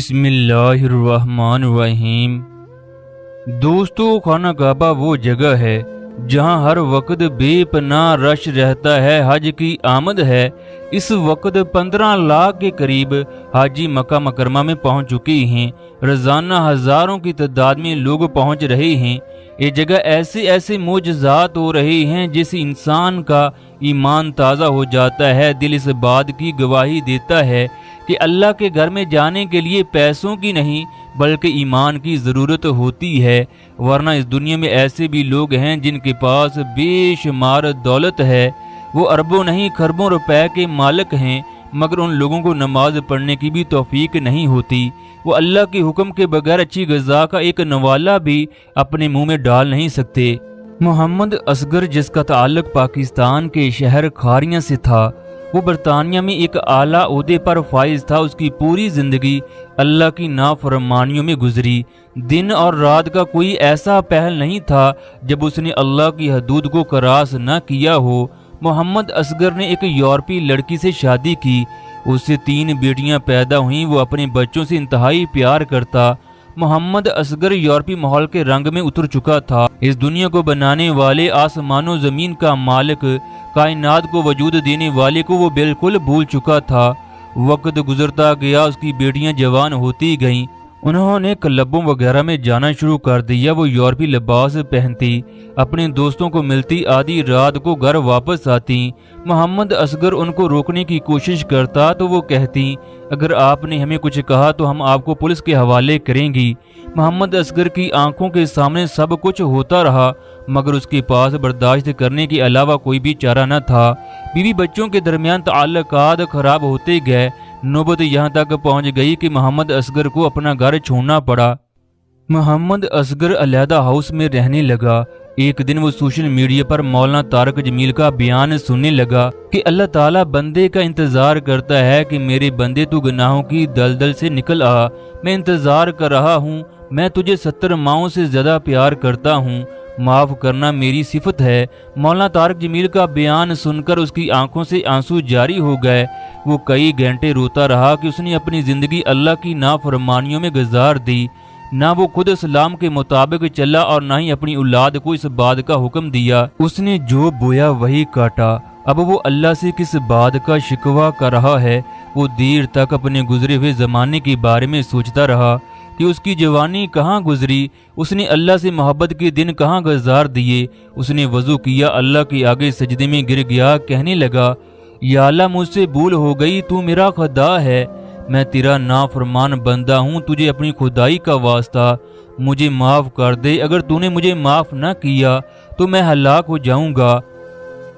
बिस्मिल्लाहिर्रहमानिर्रहीम। दोस्तों, खाना काबा वो जगह है जहां हर वक्त बेपनाह रश रहता है। हज की आमद है। इस वक्त 15 लाख के करीब हाजी मक्का मुकरमा में पहुंच चुके हैं। रोजाना हजारों की तादाद में लोग पहुंच रहे हैं। ये जगह ऐसे ऐसे मोजज़ात हो रहे हैं जिससे इंसान का ईमान ताज़ा हो जाता है। दिल इस बात की गवाही देता है कि अल्लाह के घर में जाने के लिए पैसों की नहीं बल्कि ईमान की ज़रूरत होती है। वरना इस दुनिया में ऐसे भी लोग हैं जिनके पास बेशुमार दौलत है। वो अरबों नहीं खरबों रुपए के मालिक हैं, मगर उन लोगों को नमाज पढ़ने की भी तौफीक नहीं होती। वो अल्लाह के हुक्म के बगैर अच्छी ग़िज़ा का एक नवाला भी अपने मुंह में डाल नहीं सकते। मोहम्मद असगर, जिसका ताल्लुक पाकिस्तान के शहर खारियां से था, वो बरतानिया में एक आला ओहदे पर फाइज था। उसकी पूरी जिंदगी अल्लाह की नाफरमानियों में गुजरी। दिन और रात का कोई ऐसा पहल नहीं था जब उसने अल्लाह की हदूद को क्रास न किया हो। मोहम्मद असगर ने एक यूरोपीय लड़की से शादी की। उससे 3 बेटियां पैदा हुईं। वो अपने बच्चों से इंतहाई प्यार करता। मोहम्मद असगर यूरोपीय माहौल के रंग में उतर चुका था। इस दुनिया को बनाने वाले, आसमानों जमीन का मालिक, कायनात को वजूद देने वाले को वो बिल्कुल भूल चुका था। वक्त गुजरता गया, उसकी बेटियां जवान होती गईं। उन्होंने क्लबों वगैरह में जाना शुरू कर दिया। वो यूरोपीय लिबास पहनती, अपने दोस्तों को मिलती, आधी रात को घर वापस आती। मोहम्मद असगर उनको रोकने की कोशिश करता तो वो कहती, अगर आपने हमें कुछ कहा तो हम आपको पुलिस के हवाले करेंगी। मोहम्मद असगर की आंखों के सामने सब कुछ होता रहा, मगर उसके पास बर्दाश्त करने के अलावा कोई भी चारा न था। बीवी बच्चों के दरमियान ताल्लुकात खराब होते गए। नौबत यहाँ तक पहुँच गई कि मोहम्मद असगर को अपना घर छोड़ना पड़ा। मोहम्मद असगर अलहदा हाउस में रहने लगा। एक दिन वो सोशल मीडिया पर मौलाना तारक जमील का बयान सुनने लगा कि अल्लाह ताला बंदे का इंतजार करता है कि मेरे बंदे तू गुनाहों की दलदल से निकल आ। मैं इंतजार कर रहा हूँ। मैं तुझे 70 माओं से ज्यादा प्यार करता हूँ। माफ करना मेरी सिफत है। मौलाना तारक जमील का बयान सुनकर उसकी आंखों से आंसू जारी हो गए। वो कई घंटे रोता रहा कि उसने अपनी जिंदगी अल्लाह की नाफरमानियों में गुजार दी। ना वो खुद इस्लाम के मुताबिक चला और ना ही अपनी औलाद को इस बात का हुक्म दिया। उसने जो बोया वही काटा। अब वो अल्लाह से किस बात का शिकवा कर रहा है। वो देर तक अपने गुजरे हुए जमाने के बारे में सोचता रहा कि उसकी जवानी कहाँ गुजरी, उसने अल्लाह से मोहब्बत के दिन कहाँ गुजार दिए। उसने वजू किया, अल्लाह के आगे सजदे में गिर गया, कहने लगा, या अल्लाह मुझसे भूल हो गई, तू मेरा खुदा है, मैं तेरा नाफरमान बंदा हूँ। तुझे अपनी खुदाई का वास्ता मुझे माफ़ कर दे। अगर तूने मुझे माफ़ न किया तो मैं हलाक हो जाऊँगा।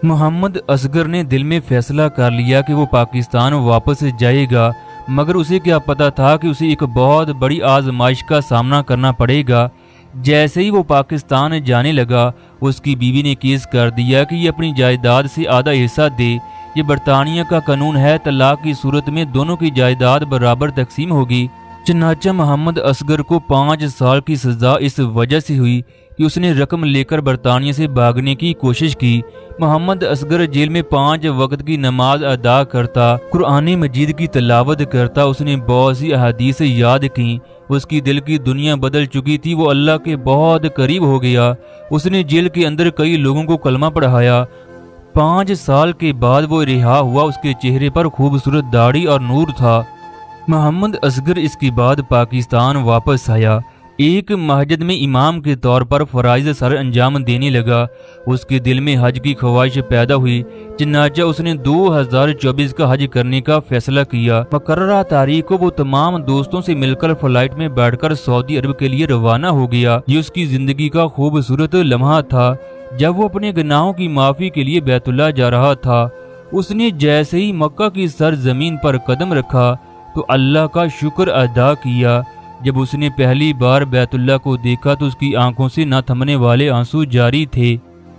मोहम्मद असगर ने दिल में फैसला कर लिया कि वो पाकिस्तान वापस जाएगा, मगर उसे क्या पता था कि उसे एक बहुत बड़ी आजमाइश का सामना करना पड़ेगा। जैसे ही वो पाकिस्तान जाने लगा, उसकी बीवी ने केस कर दिया कि ये अपनी जायदाद से आधा हिस्सा दे। ये बरतानिया का कानून है, तलाक की सूरत में दोनों की जायदाद बराबर तकसीम होगी। चनाचा मोहम्मद असगर को 5 साल की सजा इस वजह से हुई कि उसने रकम लेकर बरतानिया से भागने की कोशिश की। मोहम्मद असगर जेल में 5 वक्त की नमाज अदा करता, कुरान मजीद की तिलावत करता। उसने बहुत सी अहादीस याद की। उसकी दिल की दुनिया बदल चुकी थी। वो अल्लाह के बहुत करीब हो गया। उसने जेल के अंदर कई लोगों को कलमा पढ़ाया। 5 साल के बाद वो रिहा हुआ। उसके चेहरे पर खूबसूरत दाढ़ी और नूर था। मोहम्मद असगर इसके बाद पाकिस्तान वापस आया। एक मस्जिद में इमाम के तौर पर फराइज सर अंजाम देने लगा। उसके दिल में हज की ख्वाहिश पैदा हुई। चनाचा उसने 2024 का हज करने का फैसला किया। मुकर्ररा तारीख को वो तमाम दोस्तों से मिलकर फ्लाइट में बैठकर सऊदी अरब के लिए रवाना हो गया। ये उसकी जिंदगी का खूबसूरत लम्हा था। जब वो अपने गुनाहों की माफी के लिए बैतुल्लाह जा रहा था, उसने जैसे ही मक्का की सरजमीन पर कदम रखा तो अल्लाह का शुक्र अदा किया। जब उसने पहली बार बैतुल्लाह को देखा तो उसकी आंखों से न थमने वाले आंसू जारी थे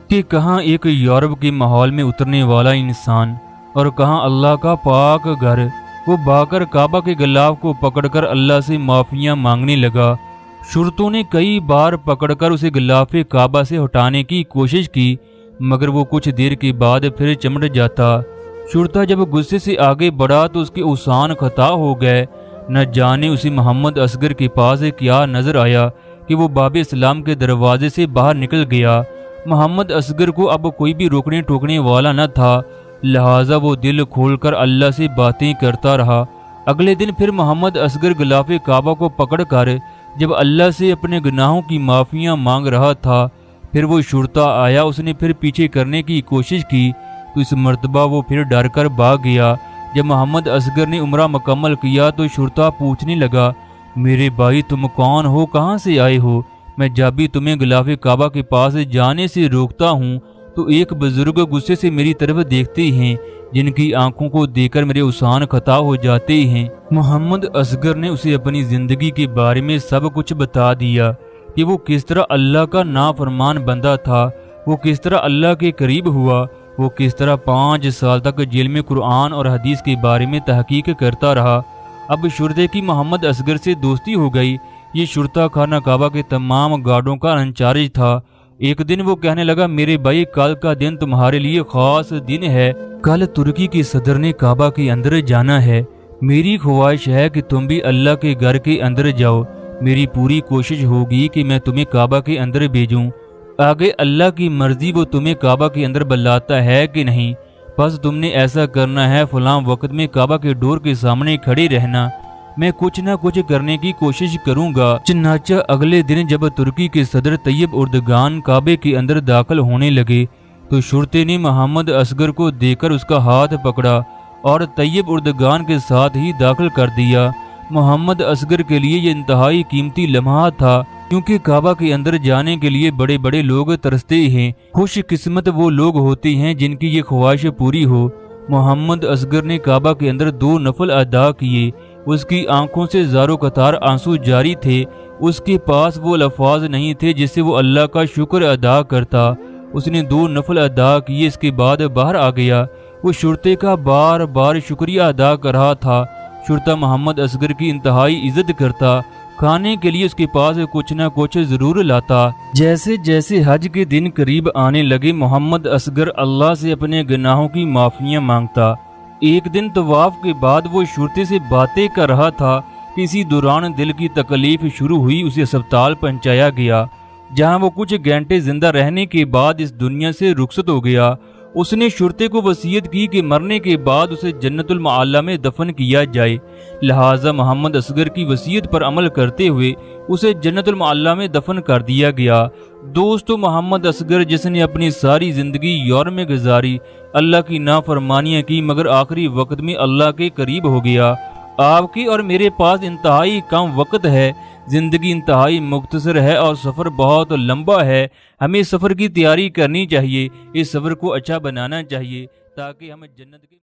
कि कहाँ एक यूरोप के माहौल में उतरने वाला इंसान और कहाँ अल्लाह का पाक घर। वो भागकर काबा के गिलाफ को पकड़कर अल्लाह से माफियाँ मांगने लगा। शुरतों ने कई बार पकड़कर उसे गिलाफे काबा से हटाने की कोशिश की, मगर वो कुछ देर के बाद फिर चिमट जाता। शुरता जब गुस्से से आगे बढ़ा तो उसके उसान खता हो गए। نہ جانے اسے محمد اصغر کے پاس کیا نظر آیا کہ وہ باب اسلام کے دروازے سے باہر نکل گیا۔ محمد اصغر کو اب کوئی بھی روکنے ٹوکنے والا نہ تھا، لہٰذا وہ دل کھول کر اللہ سے باتیں کرتا رہا۔ اگلے دن پھر محمد اصغر غلاف کعبہ کو پکڑ کر جب اللہ سے اپنے گناہوں کی معافیاں مانگ رہا تھا، پھر وہ شرطا آیا۔ اس نے پھر پیچھے کرنے کی کوشش کی تو اس مرتبہ وہ پھر ڈر کر بھاگ گیا۔ جب محمد اصغر نے عمرہ مکمل کیا تو شرطا پوچھنے لگا، میرے بھائی تم کون ہو، کہاں سے آئے ہو؟ میں جب بھی تمہیں غلاف کعبہ کے پاس جانے سے روکتا ہوں تو ایک بزرگ غصے سے میری طرف دیکھتے ہیں، جن کی آنکھوں کو دیکھ کر میرے اذان خطا ہو جاتے ہیں۔ محمد اصغر نے اسے اپنی زندگی کے بارے میں سب کچھ بتا دیا کہ وہ کس طرح اللہ کا نافرمان بندہ تھا، وہ کس طرح اللہ کے قریب ہوا، وہ کس طرح 5 سال تک جیل میں قرآن اور حدیث کے بارے میں تحقیق کرتا رہا۔ اب شرطے کی محمد اصغر سے دوستی ہو گئی۔ یہ شرطا خانہ کعبہ کے تمام گارڈوں کا انچارج تھا۔ ایک دن وہ کہنے لگا، میرے بھائی کل کا دن تمہارے لیے خاص دن ہے، کل ترکی کے صدر نے کعبہ کے اندر جانا ہے۔ میری خواہش ہے کہ تم بھی اللہ کے گھر کے اندر جاؤ۔ میری پوری کوشش ہوگی کہ میں تمہیں کعبہ کے اندر بھیجوں، آگے اللہ کی مرضی وہ تمہیں کعبہ کے اندر بلاتا ہے کہ نہیں، بس تم نے ایسا کرنا ہے، فلاں وقت میں کعبہ کے ڈور کے سامنے کھڑے رہنا، میں کچھ نہ کچھ کرنے کی کوشش کروں گا۔ چنانچہ اگلے دن جب ترکی کے صدر طیب اردگان کعبے کے اندر داخل ہونے لگے تو شرطے نے محمد اصغر کو دیکھ کر اس کا ہاتھ پکڑا اور طیب اردگان کے ساتھ ہی داخل کر دیا۔ محمد اصغر کے لیے یہ انتہائی قیمتی لمحہ تھا، کیونکہ کعبہ کے اندر جانے کے لیے بڑے بڑے لوگ ترستے ہیں، خوش قسمت وہ لوگ ہوتے ہیں جن کی یہ خواہش پوری ہو۔ محمد اصغر نے کعبہ کے اندر 2 نفل ادا کیے۔ اس کی آنکھوں سے زارو قطار آنسو جاری تھے، اس کے پاس وہ الفاظ نہیں تھے جس سے وہ اللہ کا شکر ادا کرتا۔ اس نے 2 نفل ادا کیے، اس کے بعد باہر آ گیا۔ وہ شرطے کا بار بار شکریہ ادا کر رہا تھا۔ شرطا محمد اصغر کی انتہائی عزت کرتا، کھانے کے لیے اس کے پاس کچھ نہ کچھ ضرور لاتا۔ جیسے جیسے حج کے دن قریب آنے لگے، محمد اصغر اللہ سے اپنے گناہوں کی معافیاں مانگتا۔ ایک دن طواف کے بعد وہ شرطے سے باتیں کر رہا تھا کہ اسی دوران دل کی تکلیف شروع ہوئی، اسے اسپتال پہنچایا گیا، جہاں وہ کچھ گھنٹے زندہ رہنے کے بعد اس دنیا سے رخصت ہو گیا۔ اس نے شرطے کو وصیت کی کہ مرنے کے بعد اسے جنت المعلی میں دفن کیا جائے، لہٰذا محمد اصغر کی وصیت پر عمل کرتے ہوئے اسے جنت المعلی میں دفن کر دیا گیا۔ دوستو، محمد اصغر جس نے اپنی ساری زندگی یورپ میں گزاری، اللہ کی نافرمانیاں کی، مگر آخری وقت میں اللہ کے قریب ہو گیا۔ آپ کی اور میرے پاس انتہائی کم وقت ہے، زندگی انتہائی مختصر ہے اور سفر بہت لمبا ہے۔ ہمیں سفر کی تیاری کرنی چاہیے، اس سفر کو اچھا بنانا چاہیے تاکہ ہم جنت کے